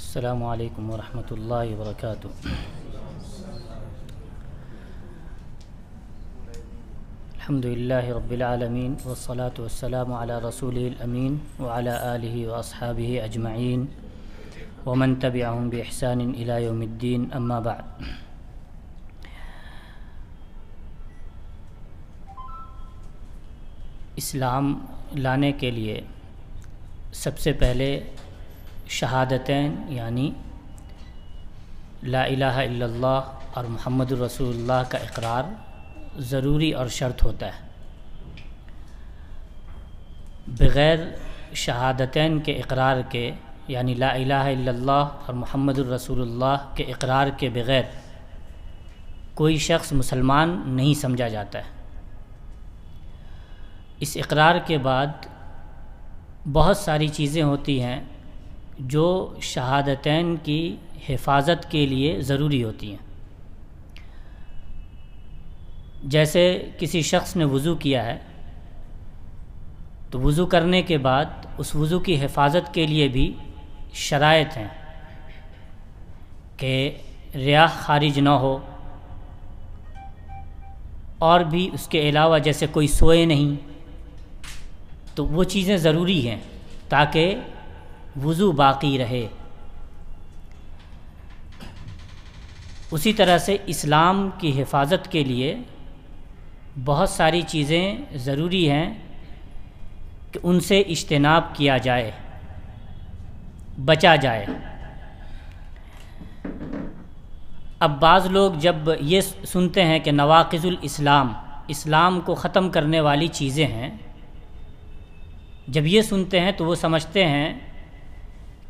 السلام علیکم ورحمۃ اللہ وبرکاتہ۔ الحمد للہ رب العالمین والصلاة والسلام علی رسولہ الامین وعلی آلہ واصحابہ اجمعین ومن تبعہم بإحسان الی یوم الدین، اما بعد۔ اسلام لانے کے لیے سب سے پہلے شہادتین یعنی لا الہ الا اللہ اور محمد الرسول اللہ کا اقرار ضروری اور شرط ہوتا ہے۔ بغیر شہادتین کے اقرار کے یعنی لا الہ الا اللہ اور محمد الرسول اللہ کے اقرار کے بغیر کوئی شخص مسلمان نہیں سمجھا جاتا ہے۔ اس اقرار کے بعد بہت ساری چیزیں ہوتی ہیں جو شہادتین کی حفاظت کے لیے ضروری ہوتی ہیں۔ جیسے کسی شخص نے وضو کیا ہے تو وضو کرنے کے بعد اس وضو کی حفاظت کے لیے بھی شرائط ہیں کہ ریاح خارج نہ ہو، اور بھی اس کے علاوہ جیسے کوئی سوئے نہیں، تو وہ چیزیں ضروری ہیں تاکہ وضو باقی رہے۔ اسی طرح سے اسلام کی حفاظت کے لیے بہت ساری چیزیں ضروری ہیں کہ ان سے اجتناب کیا جائے، بچا جائے۔ اب بعض لوگ جب یہ سنتے ہیں کہ نواقض الاسلام، اسلام کو ختم کرنے والی چیزیں ہیں، جب یہ سنتے ہیں تو وہ سمجھتے ہیں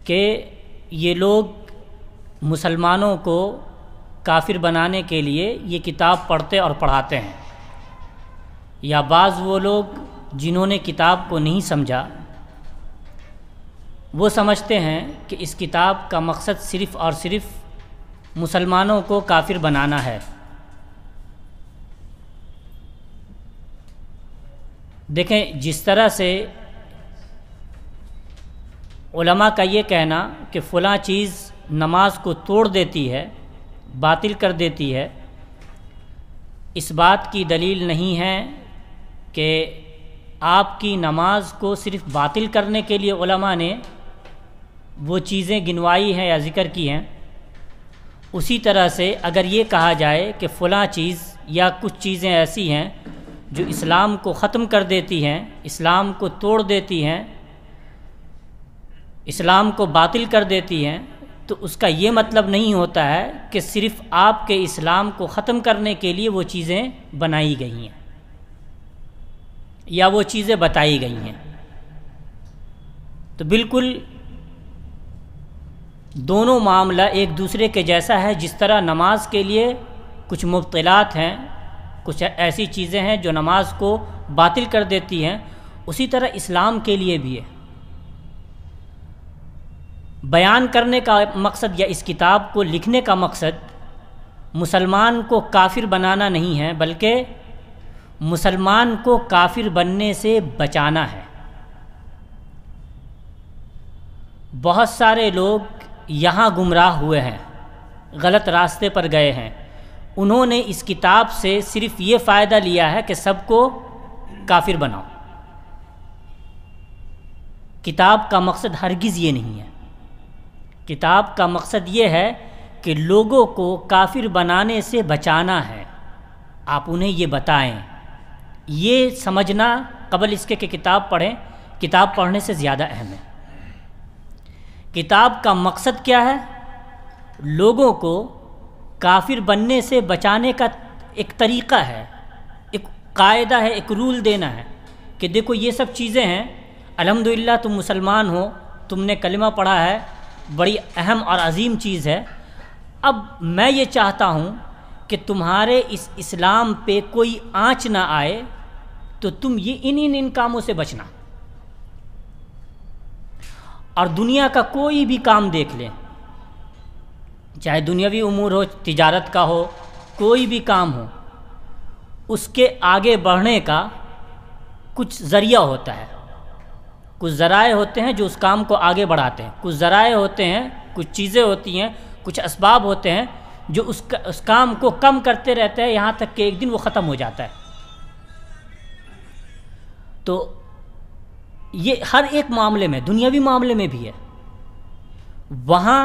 کہ یہ لوگ مسلمانوں کو کافر بنانے کے لیے یہ کتاب پڑھتے اور پڑھاتے ہیں، یا بعض وہ لوگ جنہوں نے کتاب کو نہیں سمجھا وہ سمجھتے ہیں کہ اس کتاب کا مقصد صرف اور صرف مسلمانوں کو کافر بنانا ہے۔ دیکھیں، جس طرح سے علماء کا یہ کہنا کہ فلاں چیز نماز کو توڑ دیتی ہے، باطل کر دیتی ہے، اس بات کی دلیل نہیں ہے کہ آپ کی نماز کو صرف باطل کرنے کے لیے علماء نے وہ چیزیں گنوائی ہیں یا ذکر کی ہیں۔ اسی طرح سے اگر یہ کہا جائے کہ فلاں چیز یا کچھ چیزیں ایسی ہیں جو اسلام کو ختم کر دیتی ہیں، اسلام کو توڑ دیتی ہیں، اسلام کو باطل کر دیتی ہیں، تو اس کا یہ مطلب نہیں ہوتا ہے کہ صرف آپ کے اسلام کو ختم کرنے کے لیے وہ چیزیں بنائی گئی ہیں یا وہ چیزیں بتائی گئی ہیں۔ تو بالکل دونوں معاملہ ایک دوسرے کے جیسا ہے۔ جس طرح نماز کے لیے کچھ مبطلات ہیں، کچھ ایسی چیزیں ہیں جو نماز کو باطل کر دیتی ہیں، اسی طرح اسلام کے لیے بھی ہے۔ بیان کرنے کا مقصد یا اس کتاب کو لکھنے کا مقصد مسلمان کو کافر بنانا نہیں ہے، بلکہ مسلمان کو کافر بننے سے بچانا ہے۔ بہت سارے لوگ یہاں گمراہ ہوئے ہیں، غلط راستے پر گئے ہیں، انہوں نے اس کتاب سے صرف یہ فائدہ لیا ہے کہ سب کو کافر بناؤ۔ کتاب کا مقصد ہرگز یہ نہیں ہے۔ کتاب کا مقصد یہ ہے کہ لوگوں کو کافر بنانے سے بچانا ہے۔ آپ انہیں یہ بتائیں، یہ سمجھنا قبل اس کے کہ کتاب پڑھیں، کتاب پڑھنے سے زیادہ اہم ہے۔ کتاب کا مقصد کیا ہے؟ لوگوں کو کافر بننے سے بچانے کا ایک طریقہ ہے، ایک قاعدہ ہے، ایک رول دینا ہے کہ دیکھو یہ سب چیزیں ہیں، الحمدللہ تم مسلمان ہو، تم نے کلمہ پڑھا ہے، بڑی اہم اور عظیم چیز ہے۔ اب میں یہ چاہتا ہوں کہ تمہارے اس اسلام پہ کوئی آنچ نہ آئے، تو تم یہ ان کاموں سے بچنا، اور دنیا کا کوئی بھی کام دیکھ لیں، چاہے دنیاوی امور ہو، تجارت کا ہو، کوئی بھی کام ہو، اس کے آگے بڑھنے کا کچھ ذریعہ ہوتا ہے، کچھ ذرائع ہوتے ہیں جو اس کام کو آگے بڑھاتے ہیں، کچھ ذرائع ہوتے ہیں کچھ چیزیں ہوتی ہیں، کچھ اسباب ہوتے ہیں جو اس کام کو کم کرتے رہتے ہیں یہاں تک کہ ایک دن وہ ختم ہو جاتا ہے. تو یہ ہر ایک معاملے میں، دنیاوی معاملے میں بھی ہے. وہاں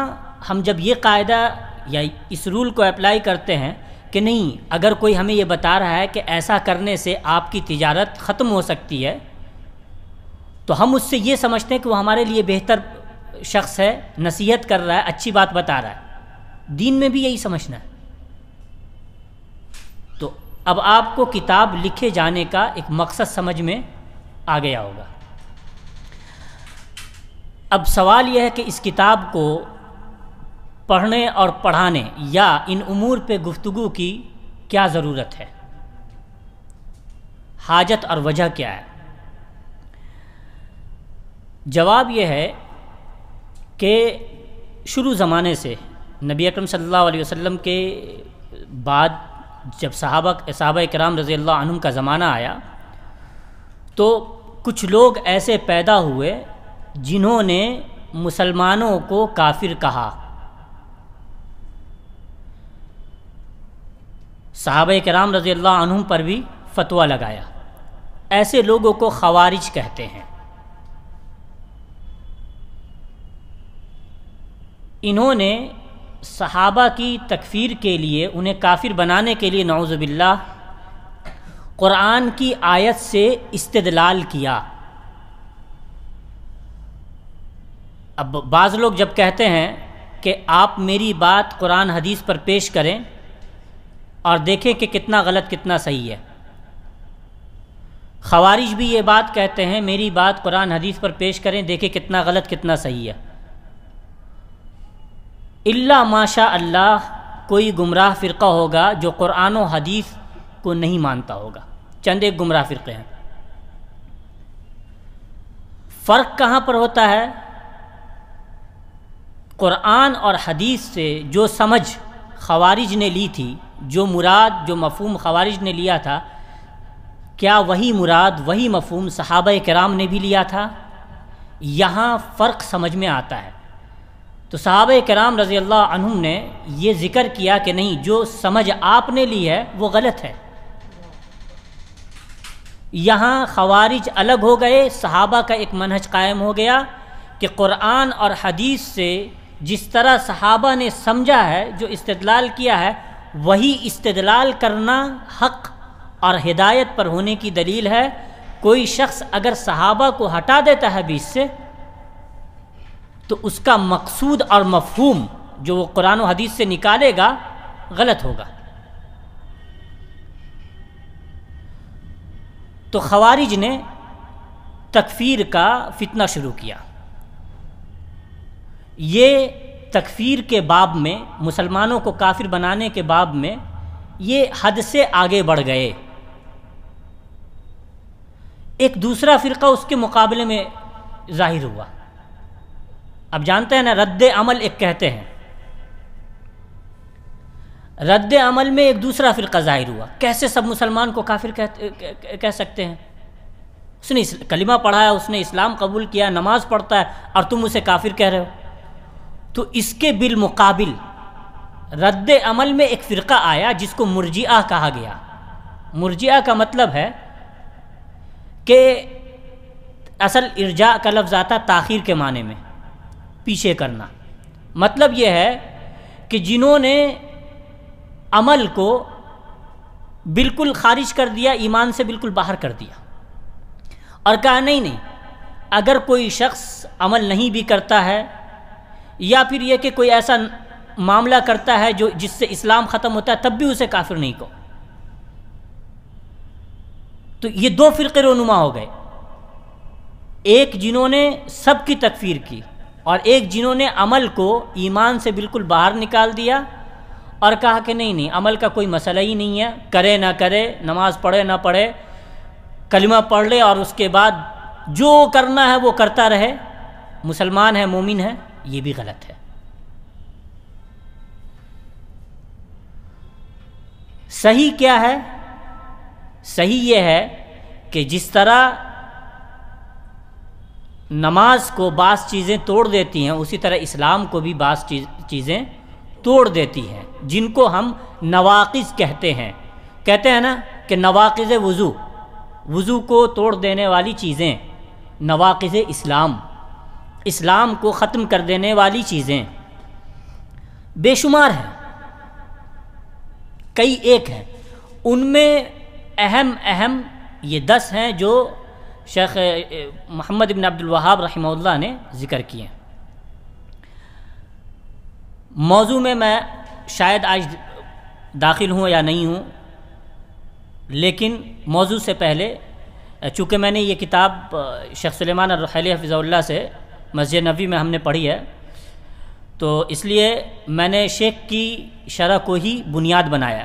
ہم جب یہ قاعدہ یا اس رول کو اپلائی کرتے ہیں کہ نہیں، اگر کوئی ہمیں یہ بتا رہا ہے کہ ایسا کرنے سے آپ کی تجارت ختم ہو سکتی ہے، تو ہم اس سے یہ سمجھتے ہیں کہ وہ ہمارے لیے بہتر شخص ہے، نصیحت کر رہا ہے، اچھی بات بتا رہا ہے. دین میں بھی یہی سمجھنا ہے. تو اب آپ کو کتاب لکھے جانے کا ایک مقصد سمجھ میں آ گیا ہوگا. اب سوال یہ ہے کہ اس کتاب کو پڑھنے اور پڑھانے یا ان امور پہ گفتگو کی کیا ضرورت ہے، حاجت اور وجہ کیا ہے؟ جواب یہ ہے کہ شروع زمانے سے نبی اکرم صلی اللہ علیہ وسلم کے بعد جب صحابہ کرام رضی اللہ عنہم کا زمانہ آیا تو کچھ لوگ ایسے پیدا ہوئے جنہوں نے مسلمانوں کو کافر کہا. صحابہ کرام رضی اللہ عنہم پر بھی فتویٰ لگایا. ایسے لوگوں کو خوارج کہتے ہیں. انہوں نے صحابہ کی تکفیر کے لیے، انہیں کافر بنانے کے لیے نعوذ باللہ قرآن کی آیت سے استدلال کیا. اب بعض لوگ جب کہتے ہیں کہ آپ میری بات قرآن حدیث پر پیش کریں اور دیکھیں کہ کتنا غلط کتنا صحیح ہے، خوارج بھی یہ بات کہتے ہیں میری بات قرآن حدیث پر پیش کریں، دیکھیں کتنا غلط کتنا صحیح ہے. الا ماشاء اللہ کوئی گمراہ فرقہ ہوگا جو قرآن و حدیث کو نہیں مانتا ہوگا. چند ایک گمراہ فرقے ہیں. فرق کہاں پر ہوتا ہے؟ قرآن اور حدیث سے جو سمجھ خوارج نے لی تھی، جو مراد جو مفہوم خوارج نے لیا تھا، کیا وہی مراد وہی مفہوم صحابہ کرام نے بھی لیا تھا؟ یہاں فرق سمجھ میں آتا ہے. تو صحابہ کرام رضی اللہ عنہم نے یہ ذکر کیا کہ نہیں، جو سمجھ آپ نے لی ہے وہ غلط ہے. یہاں خوارج الگ ہو گئے، صحابہ کا ایک منہج قائم ہو گیا کہ قرآن اور حدیث سے جس طرح صحابہ نے سمجھا ہے، جو استدلال کیا ہے، وہی استدلال کرنا حق اور ہدایت پر ہونے کی دلیل ہے. کوئی شخص اگر صحابہ کو ہٹا دیتا ہے بیچ سے تو اس کا مقصود اور مفہوم جو وہ قرآن و حدیث سے نکالے گا غلط ہوگا. تو خوارج نے تکفیر کا فتنہ شروع کیا. یہ تکفیر کے باب میں، مسلمانوں کو کافر بنانے کے باب میں یہ حد سے آگے بڑھ گئے. ایک دوسرا فرقہ اس کے مقابلے میں ظاہر ہوا. اب جانتے ہیں نا، رد عمل ایک کہتے ہیں. رد عمل میں ایک دوسرا فرقہ ظاہر ہوا. کیسے سب مسلمان کو کافر کہہ سکتے ہیں؟ اس نے کلمہ پڑھا ہے، اس نے اسلام قبول کیا، نماز پڑھتا ہے، اور تم اسے کافر کہہ رہے ہو. تو اس کے بالمقابل رد عمل میں ایک فرقہ آیا جس کو مرجئہ کہا گیا. مرجئہ کا مطلب ہے کہ اصل ارجاء کا لفظ آتا تاخیر کے معنی میں، پیچھے کرنا. مطلب یہ ہے کہ جنہوں نے عمل کو بالکل خارج کر دیا، ایمان سے بالکل باہر کر دیا، اور کہا نہیں، اگر کوئی شخص عمل نہیں بھی کرتا ہے، یا پھر یہ کہ کوئی ایسا معاملہ کرتا ہے جس سے اسلام ختم ہوتا ہے، تب بھی اسے کافر نہیں کہو. تو یہ دو فرقے رونما ہو گئے. ایک جنہوں نے سب کی تکفیر کی، اور ایک جنہوں نے عمل کو ایمان سے بالکل باہر نکال دیا اور کہا کہ نہیں، عمل کا کوئی مسئلہ ہی نہیں ہے، کرے نہ کرے، نماز پڑھے نہ پڑھے، کلمہ پڑھ لے اور اس کے بعد جو کرنا ہے وہ کرتا رہے، مسلمان ہے، مومن ہے. یہ بھی غلط ہے. صحیح کیا ہے؟ صحیح یہ ہے کہ جس طرح نماز کو بعض چیزیں توڑ دیتی ہیں، اسی طرح اسلام کو بھی بعض چیزیں توڑ دیتی ہیں، جن کو ہم نواقض کہتے ہیں نا کہ نواقض وضو کو توڑ دینے والی چیزیں، نواقض اسلام کو ختم کر دینے والی چیزیں بے شمار ہیں، کئی ایک ہیں، ان میں اہم یہ 10 ہیں جو شیخ محمد بن عبد الوہاب رحمہ اللہ نے ذکر کیے ہیں۔ موضوع میں شاید آج داخل ہوں یا نہیں ہوں، لیکن موضوع سے پہلے چونکہ میں نے یہ کتاب شیخ سلیمان الرحیلی حفظہ اللہ سے مسجد نبوی میں ہم نے پڑھی ہے، تو اس لیے میں نے شیخ کی شرح کو ہی بنیاد بنایا،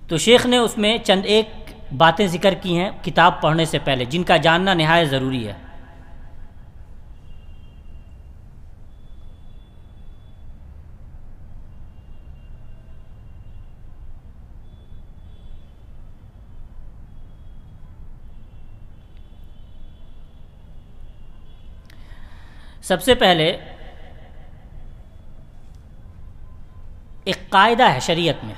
تو شیخ نے اس میں چند ایک باتیں ذکر کی ہیں کتاب پڑھنے سے پہلے، جن کا جاننا نہایت ضروری ہے۔ سب سے پہلے ایک قاعدہ ہے شریعت میں،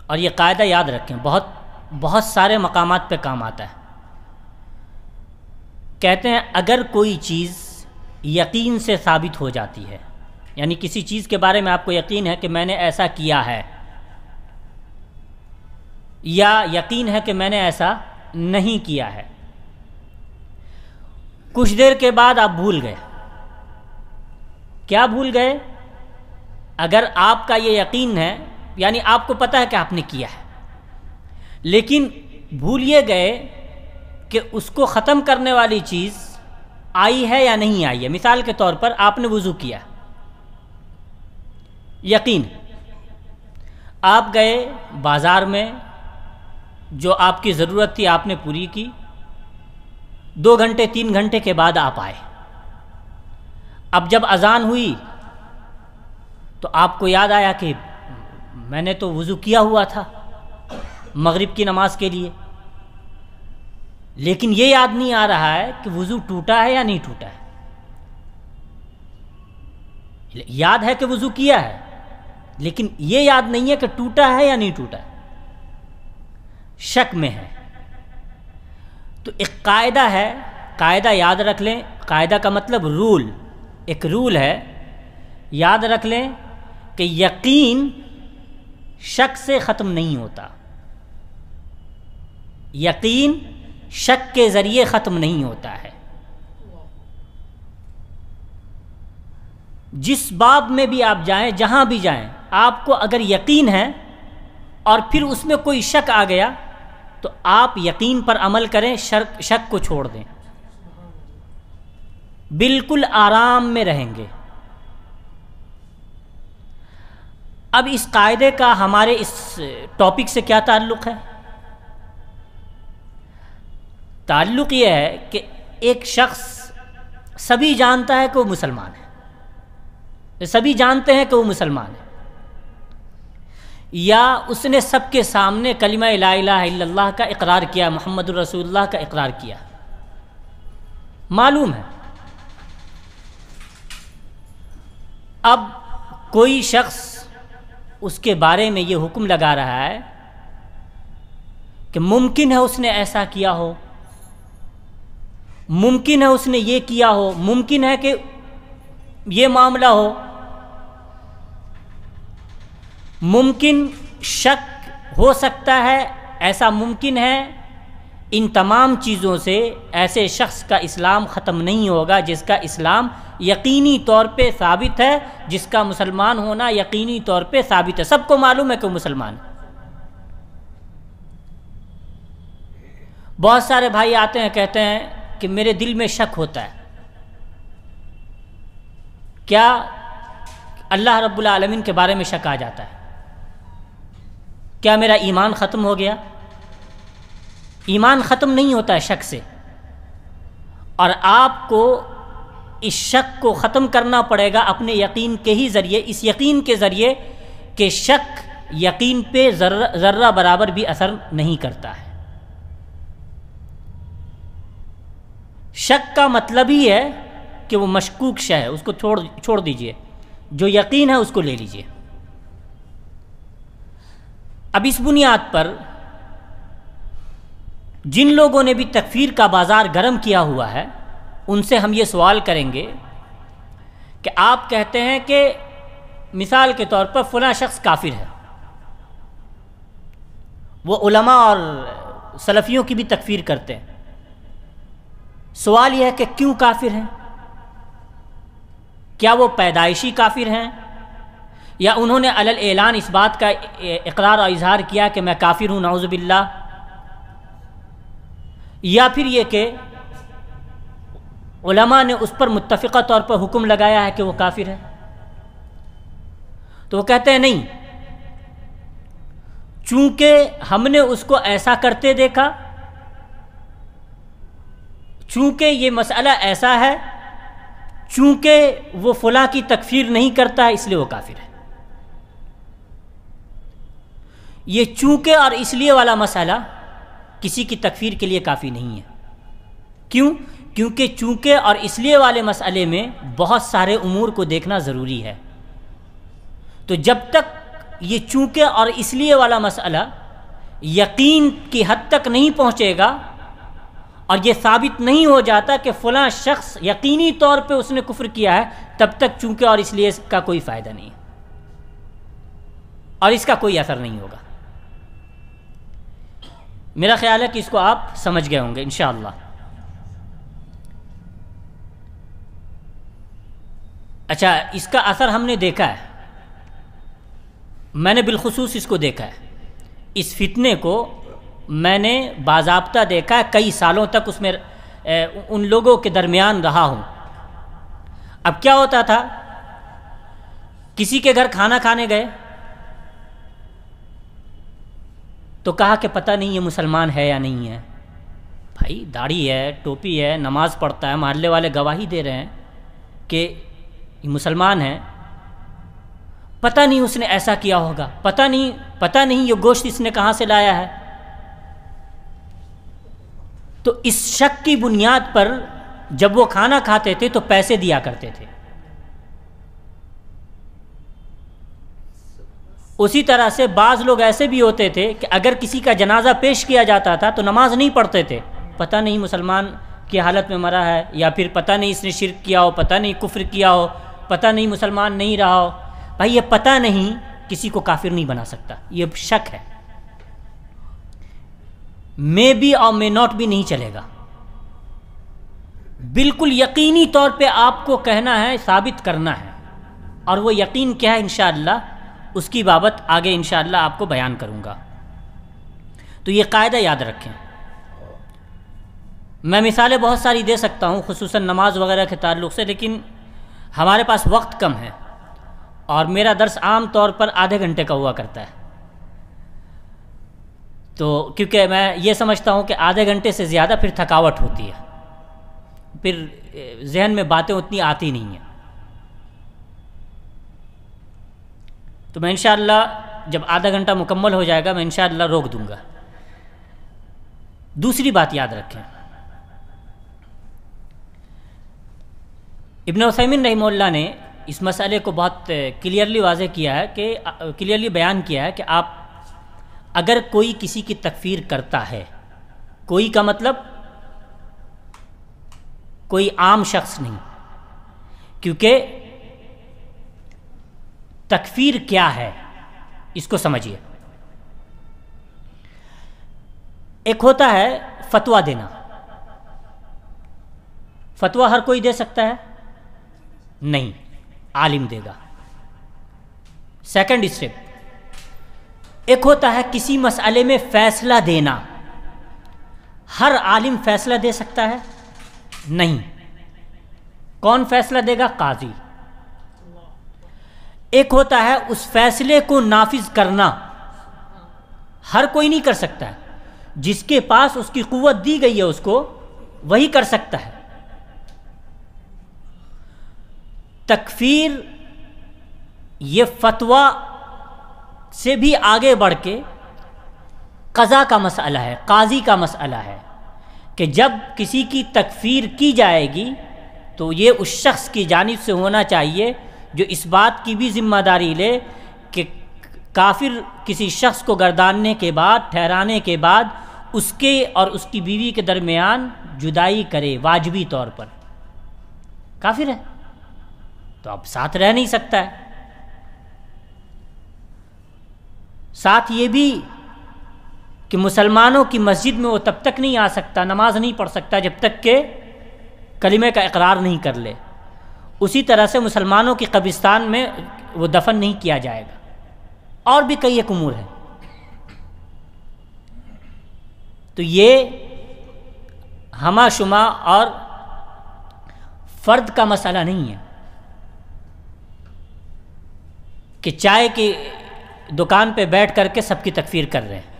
اور یہ قاعدہ یاد رکھیں، بہت سارے مقامات پہ کام آتا ہے۔ کہتے ہیں اگر کوئی چیز یقین سے ثابت ہو جاتی ہے، یعنی کسی چیز کے بارے میں آپ کو یقین ہے کہ میں نے ایسا کیا ہے، یا یقین ہے کہ میں نے ایسا نہیں کیا ہے، کچھ دیر کے بعد آپ بھول گئے۔ کیا بھول گئے؟ اگر آپ کا یہ یقین ہے، یعنی آپ کو پتہ ہے کہ آپ نے کیا ہے، لیکن بھول یہ گئے کہ اس کو ختم کرنے والی چیز آئی ہے یا نہیں آئی ہے۔ مثال کے طور پر آپ نے وضو کیا، یقین، آپ گئے بازار میں، جو آپ کی ضرورت تھی آپ نے پوری کی، 2 گھنٹے 3 گھنٹے کے بعد آپ آئے، اب جب اذان ہوئی تو آپ کو یاد آیا کہ میں نے تو وضو کیا ہوا تھا مغرب کی نماز کے لیے، لیکن یہ یاد نہیں آ رہا ہے کہ وضو ٹوٹا ہے یا نہیں ٹوٹا ہے۔ یاد ہے کہ وضو کیا ہے، لیکن یہ یاد نہیں ہے کہ ٹوٹا ہے یا نہیں ٹوٹا ہے، شک میں ہے۔ تو ایک قاعدہ ہے، قاعدہ یاد رکھ لیں، قاعدہ کا مطلب رول، ایک رول ہے، یاد رکھ لیں کہ یقین شک سے ختم نہیں ہوتا، یقین شک کے ذریعے ختم نہیں ہوتا ہے۔ جس باب میں بھی آپ جائیں، جہاں بھی جائیں، آپ کو اگر یقین ہے اور پھر اس میں کوئی شک آ گیا تو آپ یقین پر عمل کریں، شک کو چھوڑ دیں، بالکل آرام میں رہیں گے۔ اب اس قاعدے کا ہمارے اس ٹاپک سے کیا تعلق ہے؟ تعلق یہ ہے کہ ایک شخص سبھی جانتا ہے کہ وہ مسلمان ہے، سبھی جانتے ہیں کہ وہ مسلمان ہے، یا اس نے سب کے سامنے کلمہ لا الہ الا اللہ کا اقرار کیا، محمد الرسول اللہ کا اقرار کیا، معلوم ہے۔ اب کوئی شخص اس کے بارے میں یہ حکم لگا رہا ہے کہ ممکن ہے اس نے ایسا کیا ہو، ممکن ہے اس نے یہ کیا ہو، ممکن ہے کہ یہ معاملہ ہو، ممکن شک ہو سکتا ہے، ایسا ممکن ہے۔ ان تمام چیزوں سے ایسے شخص کا اسلام ختم نہیں ہوگا جس کا اسلام یقینی طور پہ ثابت ہے، جس کا مسلمان ہونا یقینی طور پہ ثابت ہے، سب کو معلوم ہے کہ وہ مسلمان ہے۔ بہت سارے بھائی آتے ہیں کہتے ہیں کہ میرے دل میں شک ہوتا ہے، کیا اللہ رب العالمین کے بارے میں شک آ جاتا ہے؟ کیا میرا ایمان ختم ہو گیا؟ ایمان ختم نہیں ہوتا ہے شک سے، اور آپ کو اس شک کو ختم کرنا پڑے گا اپنے یقین کے ہی ذریعے، اس یقین کے ذریعے کہ شک یقین پہ ذرہ برابر بھی اثر نہیں کرتا ہے۔ شک کا مطلب ہی ہے کہ وہ مشکوک شے ہے، اس کو چھوڑ دیجئے، جو یقین ہے اس کو لے لیجئے۔ اب اس بنیاد پر جن لوگوں نے بھی تکفیر کا بازار گرم کیا ہوا ہے ان سے ہم یہ سوال کریں گے کہ آپ کہتے ہیں کہ مثال کے طور پر فلاں شخص کافر ہے، وہ علماء اور سلفیوں کی بھی تکفیر کرتے ہیں، سوال یہ ہے کہ کیوں کافر ہیں؟ کیا وہ پیدائشی کافر ہیں یا انہوں نے علی الاعلان اس بات کا اقرار اور اظہار کیا کہ میں کافر ہوں نعوذ باللہ، یا پھر یہ کہ علماء نے اس پر متفقہ طور پر حکم لگایا ہے کہ وہ کافر ہے؟ تو وہ کہتے ہیں نہیں، چونکہ ہم نے اس کو ایسا کرتے دیکھا، چونکہ یہ مسئلہ ایسا ہے، چونکہ وہ فلاں کی تکفیر نہیں کرتا ہے اس لیے وہ کافر ہے۔ یہ چونکہ اور اس لیے والا مسئلہ کسی کی تکفیر کے لیے کافی نہیں ہے۔ کیوں؟ کیونکہ چونکہ اور اس لیے والے مسئلے میں بہت سارے امور کو دیکھنا ضروری ہے، تو جب تک یہ چونکہ اور اس لیے والا مسئلہ یقین کی حد تک نہیں پہنچے گا اور یہ ثابت نہیں ہو جاتا کہ فلاں شخص یقینی طور پہ اس نے کفر کیا ہے، تب تک چونکہ اور اس لیے کا کوئی فائدہ نہیں ہے اور اس کا کوئی اثر نہیں ہوگا۔ میرا خیال ہے کہ اس کو آپ سمجھ گئے ہوں گے انشاءاللہ۔ اچھا، اس کا اثر ہم نے دیکھا ہے، میں نے بالخصوص اس کو دیکھا ہے، اس فتنے کو میں نے باضابطہ دیکھا ہے، کئی سالوں تک اس میں ان لوگوں کے درمیان رہا ہوں۔ اب کیا ہوتا تھا، کسی کے گھر کھانا کھانے گئے تو کہا کہ پتہ نہیں یہ مسلمان ہے یا نہیں ہے۔ بھائی داڑھی ہے، ٹوپی ہے، نماز پڑھتا ہے، محلے والے گواہی دے رہے ہیں کہ یہ مسلمان ہے، پتہ نہیں اس نے ایسا کیا ہوگا، پتہ نہیں یہ گوشت اس نے کہاں سے لایا ہے۔ تو اس شک کی بنیاد پر جب وہ کھانا کھاتے تھے تو پیسے دیا کرتے تھے۔ اسی طرح سے بعض لوگ ایسے بھی ہوتے تھے کہ اگر کسی کا جنازہ پیش کیا جاتا تھا تو نماز نہیں پڑھتے تھے، پتہ نہیں مسلمان کی حالت میں مرا ہے، یا پھر پتہ نہیں اس نے شرک کیا ہو، پتہ نہیں کفر کیا ہو، پتہ نہیں مسلمان نہیں رہا ہو۔ بھائی یہ پتہ نہیں کسی کو کافر نہیں بنا سکتا، یہ شک ہے، مے بی اور مے ناٹ بھی نہیں چلے گا۔ بالکل یقینی طور پہ آپ کو کہنا ہے، ثابت کرنا ہے، اور وہ یقین کیا ہے انشاءاللہ اس کی بابت آگے انشاءاللہ آپ کو بیان کروں گا۔ تو یہ قاعدہ یاد رکھیں۔ میں مثالیں بہت ساری دے سکتا ہوں خصوصاً نماز وغیرہ کے تعلق سے، لیکن ہمارے پاس وقت کم ہے اور میرا درس عام طور پر آدھے گھنٹے کا ہوا کرتا ہے، تو کیونکہ میں یہ سمجھتا ہوں کہ آدھے گھنٹے سے زیادہ پھر تھکاوٹ ہوتی ہے، پھر ذہن میں باتیں اتنی آتی نہیں ہیں۔ تو میں انشاءاللہ جب آدھا گھنٹہ مکمل ہو جائے گا میں انشاءاللہ روک دوں گا۔ دوسری بات یاد رکھیں، ابن عثیمین رحمہ اللہ نے اس مسئلے کو بہت کلیئرلی واضح کیا ہے کہ کلیئرلی بیان کیا ہے کہ آپ اگر کوئی کسی کی تکفیر کرتا ہے، کوئی کا مطلب کوئی عام شخص نہیں، کیونکہ تکفیر کیا ہے اس کو سمجھیے۔ ایک ہوتا ہے فتویٰ دینا، فتویٰ ہر کوئی دے سکتا ہے؟ نہیں، عالم دے گا۔ سیکنڈ اسٹیپ، ایک ہوتا ہے کسی مسئلے میں فیصلہ دینا، ہر عالم فیصلہ دے سکتا ہے؟ نہیں۔ کون فیصلہ دے گا؟ قاضی۔ ایک ہوتا ہے اس فیصلے کو نافذ کرنا، ہر کوئی نہیں کر سکتا ہے، جس کے پاس اس کی قوت دی گئی ہے اس کو وہی کر سکتا ہے۔ تکفیر یہ فتویٰ سے بھی آگے بڑھ کے قضا کا مسئلہ ہے، قاضی کا مسئلہ ہے، کہ جب کسی کی تکفیر کی جائے گی تو یہ اس شخص کی جانب سے ہونا چاہیے جو اس بات کی بھی ذمہ داری لے کہ کافر کسی شخص کو گرداننے کے بعد، ٹھہرانے کے بعد اس کے اور اس کی بیوی کے درمیان جدائی کرے واجبی طور پر۔ کافر ہے تو اب ساتھ رہ نہیں سکتا ہے۔ ساتھ یہ بھی کہ مسلمانوں کی مسجد میں وہ تب تک نہیں آ سکتا، نماز نہیں پڑھ سکتا جب تک کہ کلمے کا اقرار نہیں کر لے۔ اسی طرح سے مسلمانوں کی قبرستان میں وہ دفن نہیں کیا جائے گا، اور بھی کئی ایک امور ہیں۔ تو یہ ہمہ شمہ اور فرد کا مسئلہ نہیں ہے کہ چائے کی دکان پہ بیٹھ کر کے سب کی تکفیر کر رہے ہیں،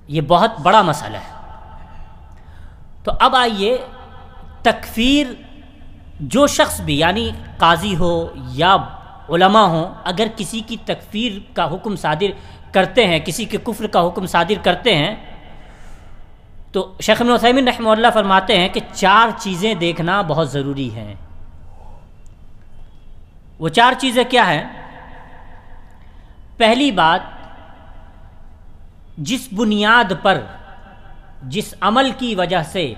یہ بہت بڑا مسئلہ ہے۔ تو اب آئیے، تکفیر جو شخص بھی، یعنی قاضی ہو یا علماء ہوں، اگر کسی کی تکفیر کا حکم صادر کرتے ہیں، کسی کے کفر کا حکم صادر کرتے ہیں، تو شیخ ابن عثیمین رحمہ اللہ فرماتے ہیں کہ 4 چیزیں دیکھنا بہت ضروری ہیں۔ وہ 4 چیزیں کیا ہیں؟ پہلی بات، جس بنیاد پر، جس عمل کی وجہ سے،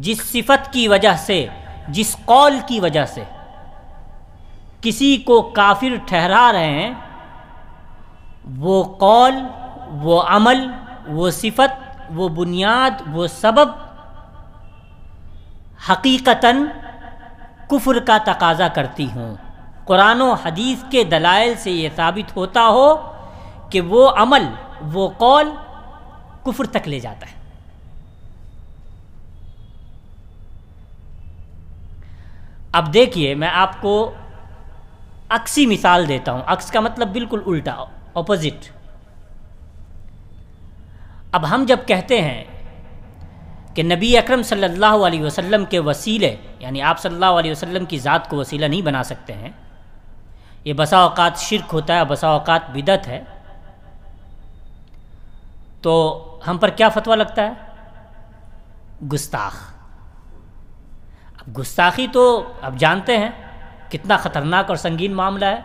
جس صفت کی وجہ سے، جس قول کی وجہ سے کسی کو کافر ٹھہرا رہے ہیں، وہ قول، وہ عمل، وہ صفت، وہ بنیاد، وہ سبب حقیقتاً کفر کا تقاضا کرتی ہوں۔ قرآن و حدیث کے دلائل سے یہ ثابت ہوتا ہو کہ وہ عمل، وہ قول کفر تک لے جاتا ہے۔ اب دیکھیے، میں آپ کو عکسی مثال دیتا ہوں۔ عکس کا مطلب بالکل الٹا، اپوزٹ۔ اب ہم جب کہتے ہیں کہ نبی اکرم صلی اللہ علیہ وسلم کے وسیلے، یعنی آپ صلی اللہ علیہ وسلم کی ذات کو وسیلہ نہیں بنا سکتے ہیں، یہ بسا اوقات شرک ہوتا ہے، بسا اوقات بدعت ہے، تو ہم پر کیا فتویٰ لگتا ہے؟ گستاخ۔ اب گستاخی تو اب جانتے ہیں کتنا خطرناک اور سنگین معاملہ ہے۔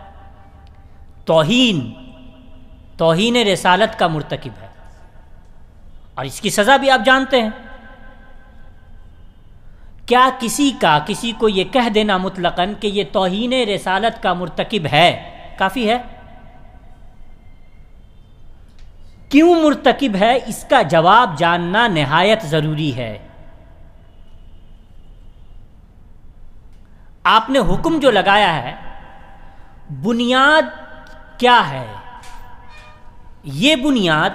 توہین رسالت کا مرتکب ہے، اور اس کی سزا بھی آپ جانتے ہیں۔ کیا کسی کو یہ کہہ دینا مطلقاً کہ یہ توہین رسالت کا مرتکب ہے کافی ہے؟ کیوں مرتکب ہے، اس کا جواب جاننا نہایت ضروری ہے۔ آپ نے حکم جو لگایا ہے، بنیاد کیا ہے؟ یہ بنیاد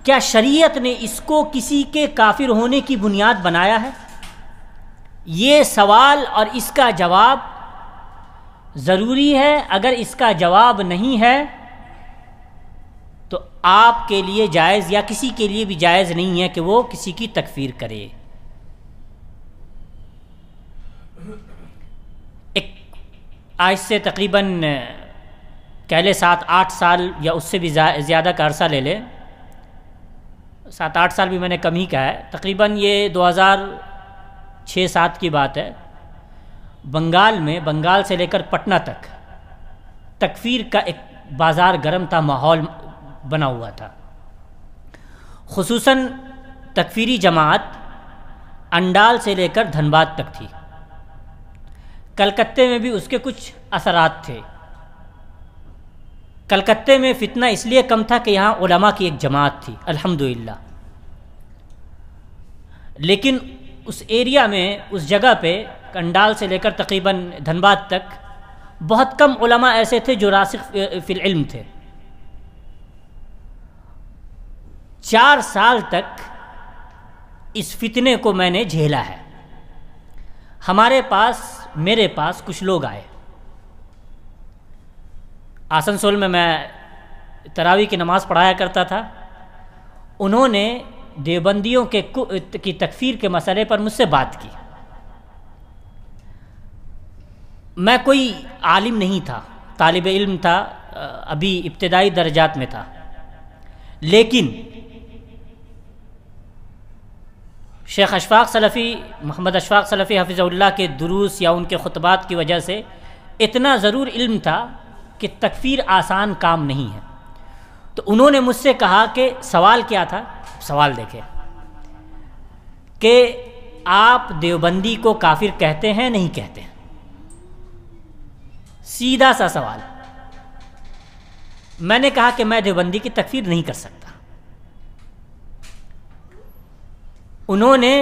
کیا شریعت نے اس کو کسی کے کافر ہونے کی بنیاد بنایا ہے؟ یہ سوال اور اس کا جواب ضروری ہے۔ اگر اس کا جواب نہیں ہے تو آپ کے لیے جائز، یا کسی کے لیے بھی جائز نہیں ہے کہ وہ کسی کی تکفیر کرے۔ آج سے تقریباً کہہ لے 7-8 سال یا اس سے بھی زیادہ کا عرصہ لے لے، 7-8 سال بھی میں نے کم ہی کہا ہے، تقریباً یہ 2006-7 کی بات ہے، بنگال میں، بنگال سے لے کر پٹنہ تک تکفیر کا ایک بازار گرم تھا، ماحول بنا ہوا تھا۔ خصوصاً تکفیری جماعت انڈال سے لے کر دھنباد تک تھی۔ کلکتے میں بھی اس کے کچھ اثرات تھے۔ کلکتے میں فتنہ اس لیے کم تھا کہ یہاں علماء کی ایک جماعت تھی، الحمدللہ، لیکن اس ایریا میں، اس جگہ پہ، انڈال سے لے کر تقریباً دھنباد تک بہت کم علماء ایسے تھے جو راسخ فی العلم تھے۔ 4 سال تک اس فتنے کو میں نے جھیلا ہے۔ میرے پاس کچھ لوگ آئے، آسنسول میں تراویح کی نماز پڑھایا کرتا تھا، انہوں نے دیوبندیوں کی تکفیر کے مسئلے پر مجھ سے بات کی۔ میں کوئی عالم نہیں تھا، طالب علم تھا، ابھی ابتدائی درجات میں تھا، لیکن شیخ اشفاق سلفی، محمد اشفاق سلفی حفظہ اللہ کے دروس یا ان کے خطبات کی وجہ سے اتنا ضرور علم تھا کہ تکفیر آسان کام نہیں ہے. تو انہوں نے مجھ سے کہا کہ سوال کیا تھا، سوال دیکھیں کہ آپ دیوبندی کو کافر کہتے ہیں نہیں کہتے ہیں؟ سیدھا سا سوال. میں نے کہا کہ میں دیوبندی کی تکفیر نہیں کر سکتا. انہوں نے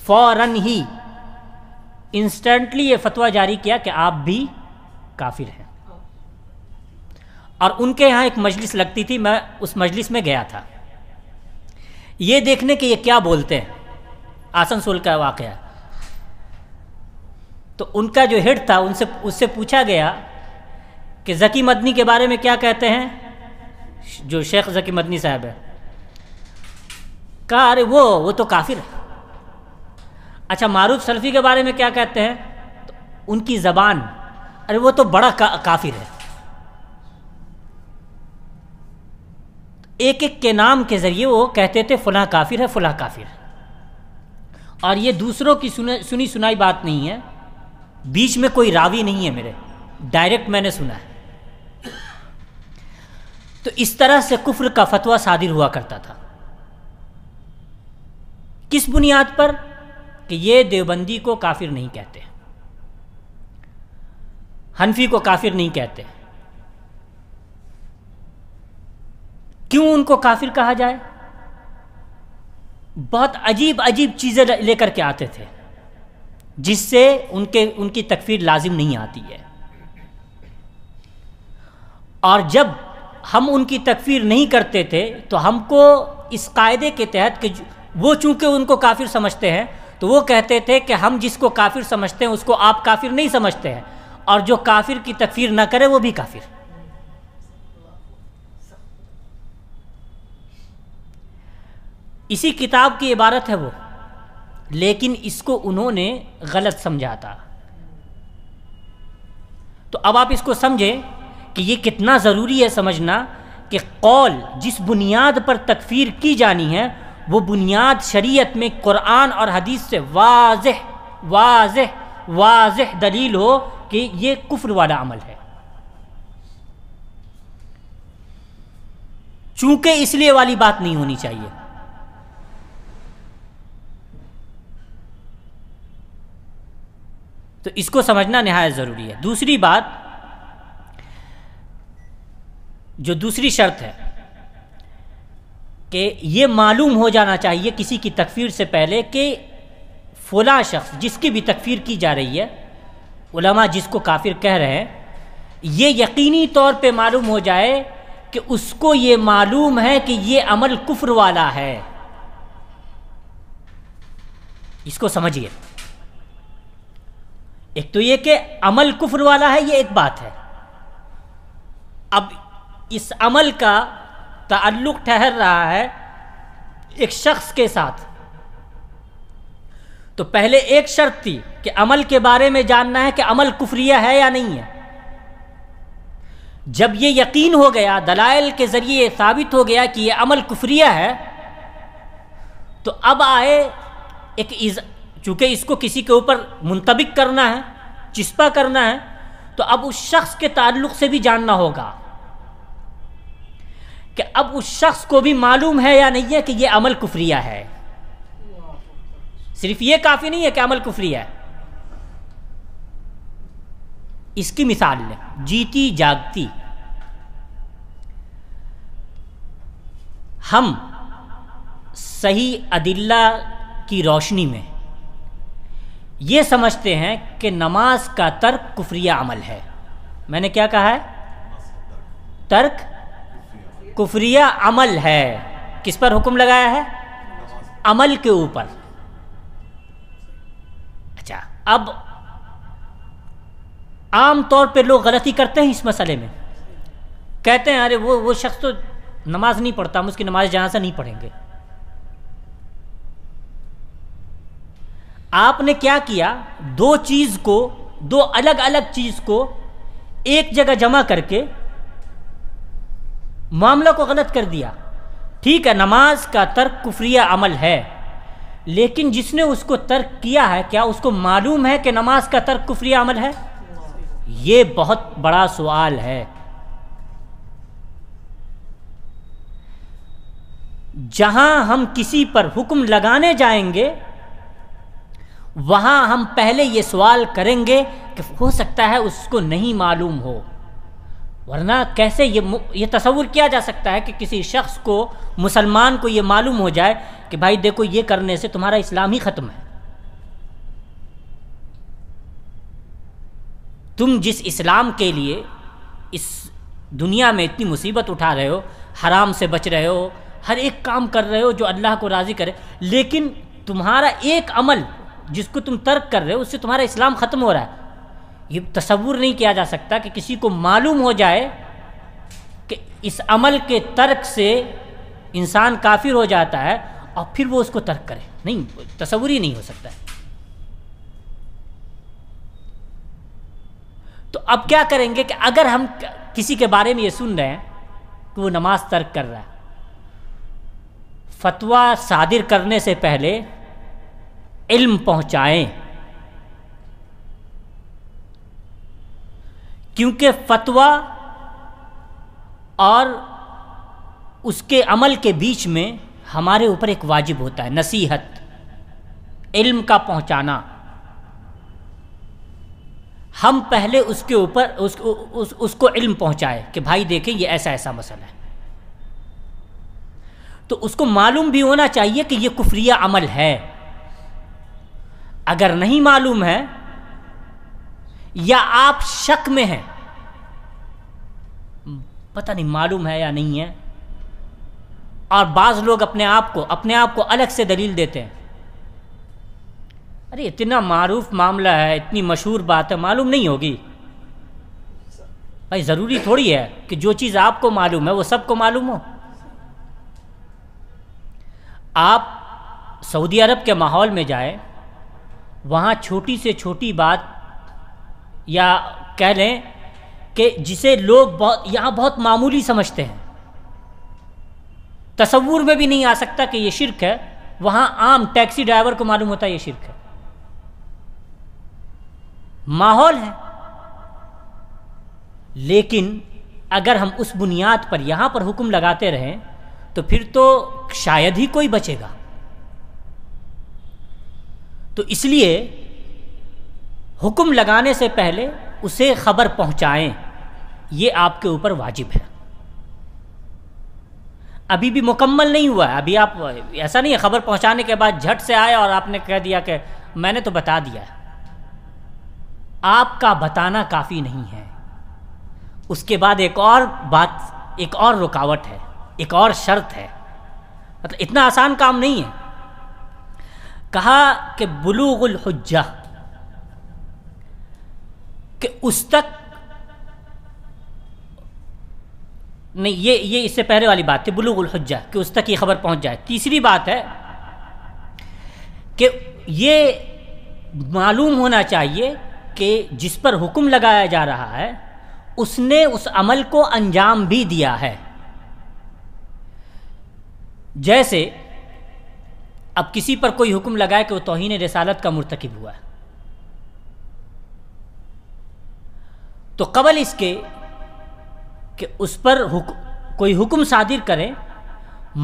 فوراً ہی انسٹنٹلی یہ فتویٰ جاری کیا کہ آپ بھی کافر ہیں. اور ان کے یہاں ایک مجلس لگتی تھی، میں اس مجلس میں گیا تھا یہ دیکھنے کہ یہ کیا بولتے ہیں. آسنسول کا واقعہ. تو ان کا جو ہیڈ تھا اس سے پوچھا گیا کہ ذکی مدنی کے بارے میں کیا کہتے ہیں، جو شیخ ذکی مدنی صاحب ہے. کہا ارے وہ تو کافر ہے. اچھا معروف سلفی کے بارے میں کیا کہتے ہیں؟ تو ان کی زبان، ارے وہ تو بڑا کافر ہے. ایک ایک کے نام کے ذریعے وہ کہتے تھے فلاں کافر ہے، فلاں کافر ہے. اور یہ دوسروں کی سنی سنائی بات نہیں ہے، بیچ میں کوئی راوی نہیں ہے میرے، ڈائریکٹ میں نے سنا ہے. تو اس طرح سے کفر کا فتویٰ صادر ہوا کرتا تھا. کس بنیاد پر؟ کہ یہ دیوبندی کو کافر نہیں کہتے، حنفی کو کافر نہیں کہتے. کیوں ان کو کافر کہا جائے؟ بہت عجیب عجیب چیزیں لے کر کے آتے تھے جس سے ان کی تکفیر لازم نہیں آتی ہے. اور جب ہم ان کی تکفیر نہیں کرتے تھے تو ہم کو اس قاعدے کے تحت کہ وہ چونکہ ان کو کافر سمجھتے ہیں تو وہ کہتے تھے کہ ہم جس کو کافر سمجھتے ہیں اس کو آپ کافر نہیں سمجھتے ہیں، اور جو کافر کی تکفیر نہ کرے وہ بھی کافر. اسی کتاب کی عبارت ہے وہ، لیکن اس کو انہوں نے غلط سمجھا تھا. تو اب آپ اس کو سمجھیں کہ یہ کتنا ضروری ہے سمجھنا کہ قول جس بنیاد پر تکفیر کی جانی ہے وہ بنیاد شریعت میں قرآن اور حدیث سے واضح واضح واضح دلیل ہو کہ یہ کفر والا عمل ہے. چونکہ اس لیے والی بات نہیں ہونی چاہیے. تو اس کو سمجھنا نہایت ضروری ہے. دوسری بات، جو دوسری شرط ہے کہ یہ معلوم ہو جانا چاہیے کسی کی تکفیر سے پہلے کہ فلاں شخص جس کی بھی تکفیر کی جا رہی ہے، علماء جس کو کافر کہہ رہے ہیں، یہ یقینی طور پہ معلوم ہو جائے کہ اس کو یہ معلوم ہے کہ یہ عمل کفر والا ہے. اس کو سمجھیے. ایک تو یہ کہ عمل کفر والا ہے، یہ ایک بات ہے. اب اس عمل کا تعلق ٹھہر رہا ہے ایک شخص کے ساتھ، تو پہلے ایک شرط تھی کہ عمل کے بارے میں جاننا ہے کہ عمل کفریہ ہے یا نہیں ہے. جب یہ یقین ہو گیا، دلائل کے ذریعے یہ ثابت ہو گیا کہ یہ عمل کفریہ ہے، تو اب آئے چونکہ اس کو کسی کے اوپر منطبق کرنا ہے، چسپا کرنا ہے، تو اب اس شخص کے تعلق سے بھی جاننا ہوگا کہ اب اس شخص کو بھی معلوم ہے یا نہیں ہے کہ یہ عمل کفریہ ہے. صرف یہ کافی نہیں ہے کہ عمل کفریہ ہے. اس کی مثال لیں، جیتی جاگتی ہم صحیح ادلہ کی روشنی میں یہ سمجھتے ہیں کہ نماز کا ترک کفریہ عمل ہے. میں نے کیا کہا ہے؟ ترک کفریہ عمل ہے. کس پر حکم لگایا ہے؟ عمل کے اوپر. اچھا، اب عام طور پہ لوگ غلطی کرتے ہیں اس مسئلے میں، کہتے ہیں ارے وہ شخص تو نماز نہیں پڑھتا، ہم اس کی نماز جنازہ نہیں پڑھیں گے. آپ نے کیا کیا؟ دو الگ الگ چیز کو ایک جگہ جمع کر کے معاملہ کو غلط کر دیا. ٹھیک ہے نماز کا ترک کفریہ عمل ہے، لیکن جس نے اس کو ترک کیا ہے کیا اس کو معلوم ہے کہ نماز کا ترک کفریہ عمل ہے؟ یہ بہت بڑا سوال ہے۔ جہاں ہم کسی پر حکم لگانے جائیں گے وہاں ہم پہلے یہ سوال کریں گے کہ ہو سکتا ہے اس کو نہیں معلوم ہو، ورنہ کیسے یہ تصور کیا جا سکتا ہے کہ کسی شخص کو، مسلمان کو یہ معلوم ہو جائے کہ بھائی دیکھو یہ کرنے سے تمہارا اسلام ہی ختم ہے۔ تم جس اسلام کے لیے اس دنیا میں اتنی مصیبت اٹھا رہے ہو، حرام سے بچ رہے ہو، ہر ایک کام کر رہے ہو جو اللہ کو راضی کرے، لیکن تمہارا ایک عمل جس کو تم ترک کر رہے ہو اس سے تمہارا اسلام ختم ہو رہا ہے۔ یہ تصور نہیں کیا جا سکتا کہ کسی کو معلوم ہو جائے کہ اس عمل کے ترک سے انسان کافر ہو جاتا ہے اور پھر وہ اس کو ترک کرے، نہیں، تصور ہی نہیں ہو سکتا ہے۔ تو اب کیا کریں گے کہ اگر ہم کسی کے بارے میں یہ سن رہے ہیں کہ وہ نماز ترک کر رہا ہے، فتویٰ صادر کرنے سے پہلے علم پہنچائیں، کیونکہ فتویٰ اور اس کے عمل کے بیچ میں ہمارے اوپر ایک واجب ہوتا ہے، نصیحت، علم کا پہنچانا۔ ہم پہلے اس کے اوپر اس کو علم پہنچائے کہ بھائی دیکھیں یہ ایسا ایسا مسئلہ ہے، تو اس کو معلوم بھی ہونا چاہیے کہ یہ کفریہ عمل ہے۔ اگر نہیں معلوم ہے یا آپ شک میں ہیں، پتہ نہیں معلوم ہے یا نہیں ہے، اور بعض لوگ اپنے آپ کو الگ سے دلیل دیتے ہیں، ارے اتنا معروف معاملہ ہے، اتنی مشہور بات ہے، معلوم نہیں ہوگی۔ بھائی ضروری تھوڑی ہے کہ جو چیز آپ کو معلوم ہے وہ سب کو معلوم ہو۔ آپ سعودی عرب کے ماحول میں جائیں، وہاں چھوٹی سے چھوٹی بات، یا کہہ لیں کہ جسے لوگ یہاں بہت معمولی سمجھتے ہیں، تصور میں بھی نہیں آ سکتا کہ یہ شرک ہے، وہاں عام ٹیکسی ڈرائیور کو معلوم ہوتا ہے یہ شرک ہے۔ ماحول ہے، لیکن اگر ہم اس بنیاد پر یہاں پر حکم لگاتے رہیں تو پھر تو شاید ہی کوئی بچے گا۔ تو اس لیے حکم لگانے سے پہلے اسے خبر پہنچائیں، یہ آپ کے اوپر واجب ہے۔ ابھی بھی مکمل نہیں ہوا ہے، ابھی آپ ایسا نہیں ہے خبر پہنچانے کے بعد جھٹ سے آئے اور آپ نے کہہ دیا کہ میں نے تو بتا دیا ہے۔ آپ کا بتانا کافی نہیں ہے، اس کے بعد ایک اور بات، ایک اور رکاوٹ ہے، ایک اور شرط ہے، مطلب اتنا آسان کام نہیں ہے۔ کہا کہ بلوغ الحجہ، کہ اس تک نہیں، یہ اس سے پہلے والی بات تھی بلوغ الحجہ، کہ اس تک یہ خبر پہنچ جائے۔ تیسری بات ہے کہ یہ معلوم ہونا چاہیے کہ جس پر حکم لگایا جا رہا ہے اس نے اس عمل کو انجام بھی دیا ہے۔ جیسے اب کسی پر کوئی حکم لگائے کہ وہ توہین رسالت کا مرتکب ہوا ہے، تو قبل اس کے کہ اس پر کوئی حکم صادر کرے،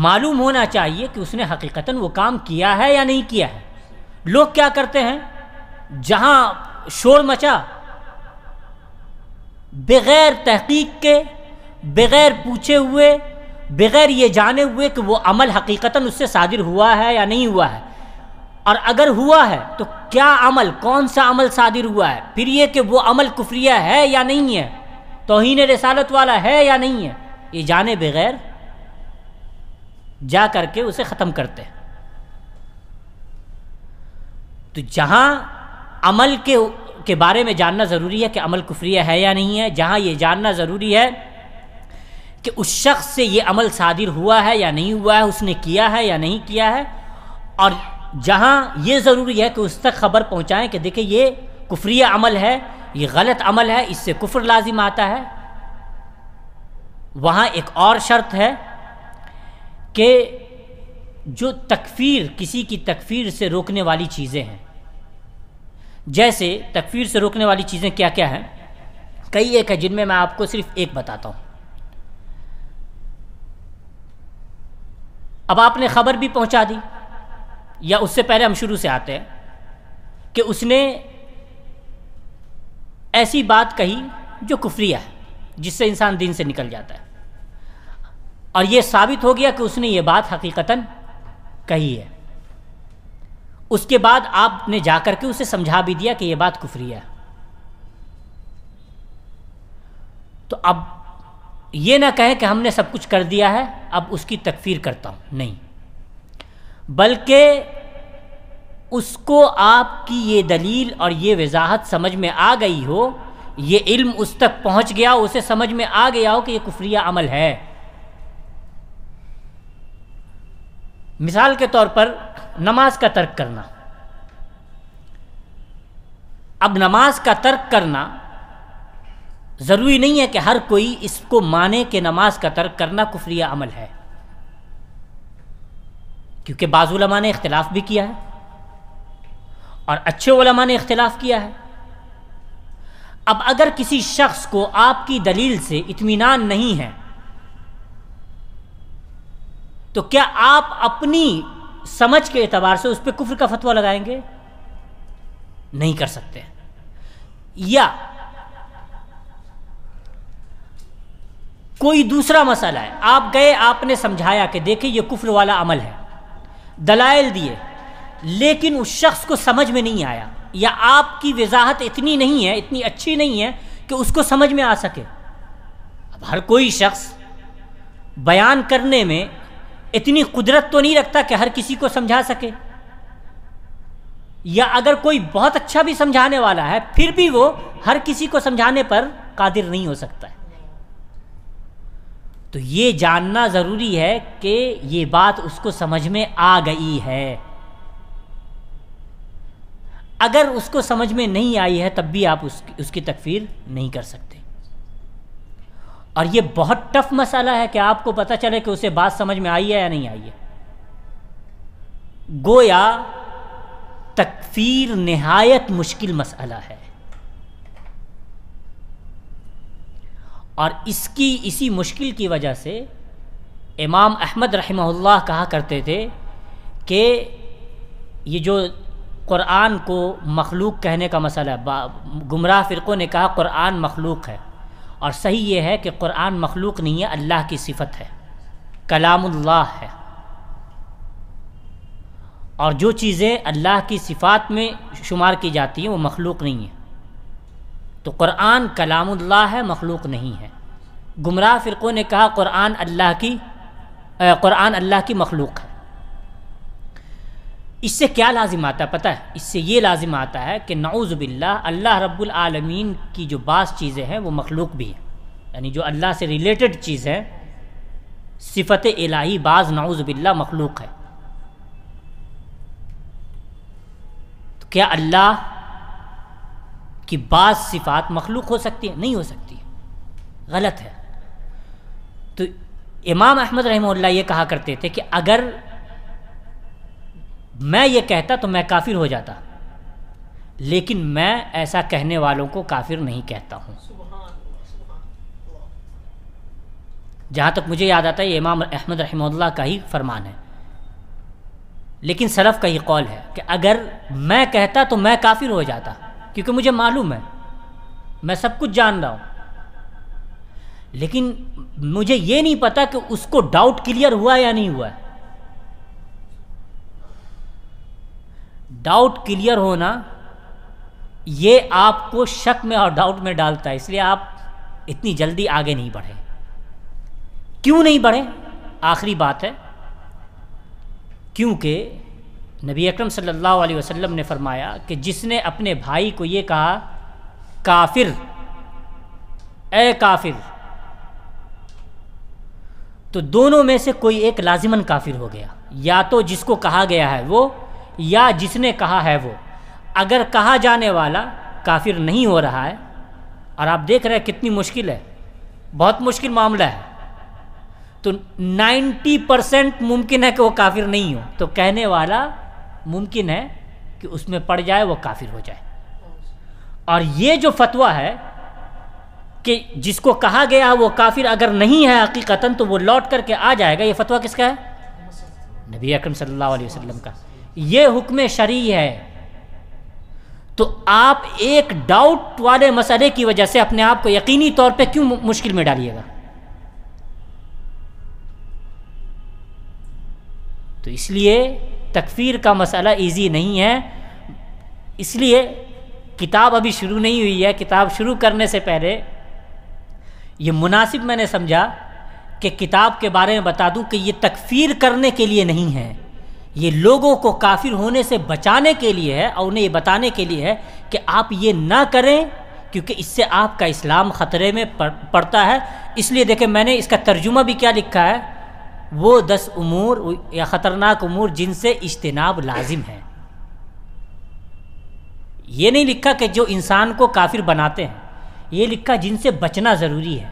معلوم ہونا چاہیے کہ اس نے حقیقتاً وہ کام کیا ہے یا نہیں کیا ہے۔ لوگ کیا کرتے ہیں، جہاں شور مچا، بغیر تحقیق کے، بغیر پوچھے ہوئے، بغیر یہ جانے ہوئے کہ وہ عمل حقیقتاً اس سے صادر ہوا ہے یا نہیں ہوا ہے، اور اگر ہوا ہے تو کیا عمل، کون سا عمل صادر ہوا ہے، پھر یہ کہ وہ عمل کفریہ ہے یا نہیں ہے، توہین رسالت والا ہے یا نہیں ہے، یہ جانے بغیر جا کر کے اسے ختم کرتے ہیں۔ تو جہاں عمل کے بارے میں جاننا ضروری ہے کہ عمل کفریہ ہے یا نہیں ہے، جہاں یہ جاننا ضروری ہے کہ اس شخص سے یہ عمل صادر ہوا ہے یا نہیں ہوا ہے، اس نے کیا ہے یا نہیں کیا ہے، اور جہاں یہ ضروری ہے کہ اس تک خبر پہنچائیں کہ دیکھیں یہ کفریہ عمل ہے، یہ غلط عمل ہے، اس سے کفر لازم آتا ہے، وہاں ایک اور شرط ہے کہ جو تکفیر، کسی کی تکفیر سے روکنے والی چیزیں ہیں، جیسے تکفیر سے روکنے والی چیزیں کیا کیا ہیں، کئی ایک ہے جن میں آپ کو صرف ایک بتاتا ہوں۔ اب آپ نے خبر بھی پہنچا دی، یا اس سے پہلے ہم شروع سے آتے ہیں کہ اس نے ایسی بات کہی جو کفریہ ہے، جس سے انسان دین سے نکل جاتا ہے، اور یہ ثابت ہو گیا کہ اس نے یہ بات حقیقتاً کہی ہے۔ اس کے بعد آپ نے جا کر کے اسے سمجھا بھی دیا کہ یہ بات کفریہ ہے، تو اب یہ نہ کہیں کہ ہم نے سب کچھ کر دیا ہے اب اس کی تکفیر کرتا ہوں، نہیں، بلکہ اس کو آپ کی یہ دلیل اور یہ وضاحت سمجھ میں آ گئی ہو، یہ علم اس تک پہنچ گیا ہو، اسے سمجھ میں آ گیا ہو کہ یہ کفریہ عمل ہے۔ مثال کے طور پر نماز کا ترک کرنا۔ اب نماز کا ترک کرنا ضروری نہیں ہے کہ ہر کوئی اس کو مانے کہ نماز کا ترک کرنا کفریہ عمل ہے، کیونکہ بعض علماء نے اختلاف بھی کیا ہے اور اچھے علماء نے اختلاف کیا ہے۔ اب اگر کسی شخص کو آپ کی دلیل سے اطمینان نہیں ہے تو کیا آپ اپنی سمجھ کے اعتبار سے اس پہ کفر کا فتویٰ لگائیں گے؟ نہیں کر سکتے۔ یا کوئی دوسرا مسئلہ ہے، آپ گئے، آپ نے سمجھایا کہ دیکھیں یہ کفر والا عمل ہے، دلائل دیے، لیکن اس شخص کو سمجھ میں نہیں آیا، یا آپ کی وضاحت اتنی نہیں ہے، اتنی اچھی نہیں ہے کہ اس کو سمجھ میں آ سکے۔ اب ہر کوئی شخص بیان کرنے میں اتنی قدرت تو نہیں رکھتا کہ ہر کسی کو سمجھا سکے، یا اگر کوئی بہت اچھا بھی سمجھانے والا ہے پھر بھی وہ ہر کسی کو سمجھانے پر قادر نہیں ہو سکتا ہے۔ تو یہ جاننا ضروری ہے کہ یہ بات اس کو سمجھ میں آ گئی ہے۔ اگر اس کو سمجھ میں نہیں آئی ہے تب بھی آپ اس کی تکفیر نہیں کر سکتے۔ اور یہ بہت ٹف مسئلہ ہے کہ آپ کو پتہ چلے کہ اسے بات سمجھ میں آئی ہے یا نہیں آئی ہے۔ گویا تکفیر نہایت مشکل مسئلہ ہے، اور اسی مشکل کی وجہ سے امام احمد رحمہ اللہ کہا کرتے تھے کہ یہ جو قرآن کو مخلوق کہنے کا مسئلہ ہے، گمراہ فرقوں نے کہا قرآن مخلوق ہے، اور صحیح یہ ہے کہ قرآن مخلوق نہیں ہے، اللہ کی صفت ہے، کلام اللہ ہے، اور جو چیزیں اللہ کی صفات میں شمار کی جاتی ہیں وہ مخلوق نہیں ہیں۔ تو قرآن کلام اللہ ہے، مخلوق نہیں ہے۔ گمراہ فرقوں نے کہا قرآن اللہ کی مخلوق ہے۔ اس سے کیا لازم آتا ہے پتہ ہے؟ اس سے یہ لازم آتا ہے کہ نعوذ باللہ اللہ رب العالمین کی جو بعض چیزیں ہیں وہ مخلوق بھی ہیں، یعنی جو اللہ سے ریلیٹڈ چیز ہے، صفت الہی بعض نعوذ باللہ مخلوق ہے۔ تو کیا اللہ کی بعض صفات مخلوق ہو سکتی ہیں؟ نہیں ہو سکتی، غلط ہے۔ تو امام احمد رحمہ اللہ یہ کہا کرتے تھے کہ اگر میں یہ کہتا تو میں کافر ہو جاتا، لیکن میں ایسا کہنے والوں کو کافر نہیں کہتا ہوں۔ جہاں تک مجھے یاد آتا ہے یہ امام احمد رحمہ اللہ کا ہی فرمان ہے، لیکن سلف کا ہی قول ہے کہ اگر میں کہتا تو میں کافر ہو جاتا، کیونکہ مجھے معلوم ہے، میں سب کچھ جان رہا ہوں، لیکن مجھے یہ نہیں پتا کہ اس کو ڈاؤٹ کلیئر ہوا یا نہیں ہوا ہے۔ ڈاؤٹ کلیئر ہونا یہ آپ کو شک میں اور ڈاؤٹ میں ڈالتا ہے، اس لیے آپ اتنی جلدی آگے نہیں بڑھے۔ کیوں نہیں بڑھے؟ آخری بات ہے، کیونکہ نبی اکرم صلی اللہ علیہ وسلم نے فرمایا کہ جس نے اپنے بھائی کو یہ کہا کافر، اے کافر، تو دونوں میں سے کوئی ایک لازماً کافر ہو گیا، یا تو جس کو کہا گیا ہے وہ، یا جس نے کہا ہے وہ۔ اگر کہا جانے والا کافر نہیں ہو رہا ہے، اور آپ دیکھ رہے ہیں کتنی مشکل ہے، بہت مشکل معاملہ ہے، تو 90% ممکن ہے کہ وہ کافر نہیں ہو، تو کہنے والا ممکن ہے کہ اس میں پڑ جائے، وہ کافر ہو جائے۔ اور یہ جو فتویٰ ہے کہ جس کو کہا گیا وہ کافر اگر نہیں ہے حقیقتاً تو وہ لوٹ کر کے آ جائے گا، یہ فتویٰ کس کا ہے؟ نبی اکرم صلی اللہ علیہ وسلم کا۔ یہ حکم شرعی ہے۔ تو آپ ایک ڈاؤٹ والے مسئلے کی وجہ سے اپنے آپ کو یقینی طور پہ کیوں مشکل میں ڈالیے گا؟ تو اس لیے تکفیر کا مسئلہ ایزی نہیں ہے، اس لیے کتاب ابھی شروع نہیں ہوئی ہے۔ کتاب شروع کرنے سے پہلے یہ مناسب میں نے سمجھا کہ کتاب کے بارے میں بتا دوں کہ یہ تکفیر کرنے کے لیے نہیں ہے، یہ لوگوں کو کافر ہونے سے بچانے کے لیے ہے، اور انہیں یہ بتانے کے لیے ہے کہ آپ یہ نہ کریں، کیونکہ اس سے آپ کا اسلام خطرے میں پڑتا ہے۔ اس لیے دیکھیں میں نے اس کا ترجمہ بھی کیا لکھا ہے، وہ 10 امور یا خطرناک امور جن سے اجتناب لازم ہے۔ یہ نہیں لکھا کہ جو انسان کو کافر بناتے ہیں، یہ لکھا جن سے بچنا ضروری ہے۔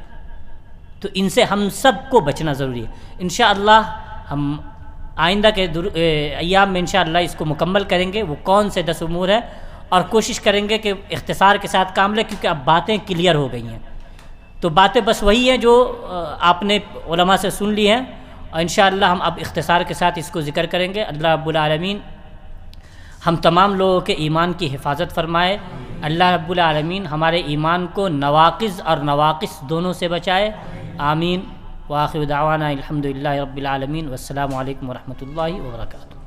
تو ان سے ہم سب کو بچنا ضروری ہے۔ انشاءاللہ ہم آئندہ کے ایام میں انشاءاللہ اس کو مکمل کریں گے، وہ کون سے 10 امور ہیں، اور کوشش کریں گے کہ اختصار کے ساتھ کام لیں، کیونکہ اب باتیں کلیئر ہو گئی ہیں۔ تو باتیں بس وہی ہیں جو آپ نے علماء سے سن لی ہیں، اور انشاءاللہ ہم اب اختصار کے ساتھ اس کو ذکر کریں گے۔ اللہ رب العالمین ہم تمام لوگوں کے ایمان کی حفاظت فرمائے۔ اللہ رب العالمین ہمارے ایمان کو نواقض اور نواقص دونوں سے بچائے، آمین۔ وآخر دعوانا الحمدللہ رب العالمین، والسلام علیکم ورحمۃ اللہ وبرکاتہ۔